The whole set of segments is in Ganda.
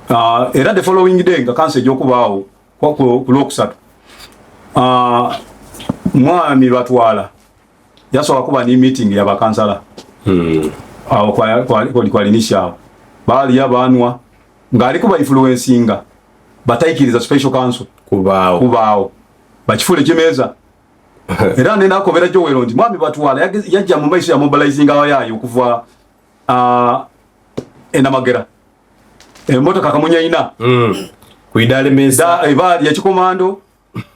Era the following day nga council ejokubaawo ku Lwokusatu mwami batwala yasobola kuba ni meeting ya bakansala awo kwa initial bali yabanwa ngali kuba influencinga batayikiriza special council kubaawo bakifule kimeza era nenda akobera jo wero ndi mwami batwala yajja mu maiso ya mobilizing awayayo okuva enamagera emotoka kamunya ina kuidale meza ebali ya kikomando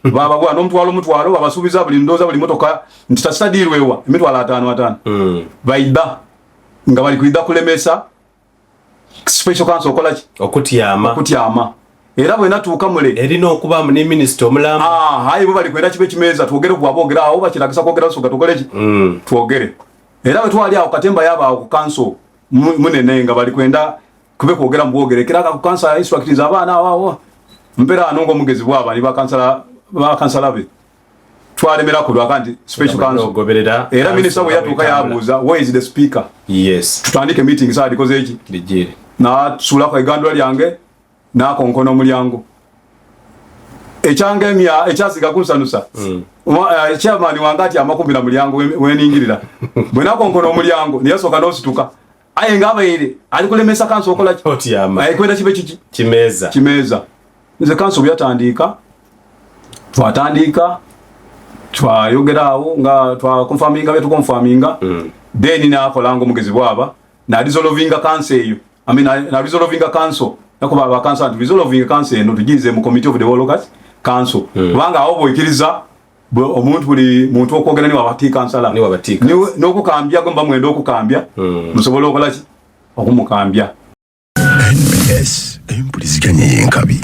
baba bwa nomutwalo babasubiza buli ndoza buli motoka ntitasadirwewa emitwala 5 baida nga bali kuida kulemesa special council okolachi okutyama era bwe natuuka mule erino okuba mu minister omulamu hayi bo bali kwenda kibe kimeza twogere bwabogera aho bakiragisa kwogera so gatokolechi twogere era bwe twali aho katemba yaba ku council munene nga bali kwenda kube kwogera mbogere kiraka ku council instructions abana awo mpera anongo mugezi bwaba ni bakansala be twalemera ku lwakanti special council goberera era minister we yatuka yabuza where is the speaker tutandike meeting side koze eki lijire na sula kwa igandwa lyange na konkono mulyango echangemya echasiga kunsanusa chairman wangati amakumbi na mulyango weningirira bwena konkono mulyango niyasoka nosituka aye ngaba ile alikulemesa council okola otyama aye kwenda kibe kimeza nze council byatandika twatandika twayogerawo nga twakonfaminga betu konfaminga then nakolango mugezi bwaba na dissolvinga council eyo na dissolvinga council nakuba ba council dissolvinga council no tugize mu committee of the workers council wanga aho boikiriza omuntu buli muntu okwogera ni wabati councilor no kukambya gomba mwendo okukambya musobola okolachi okumukambya NBS empuliziganye yenkabi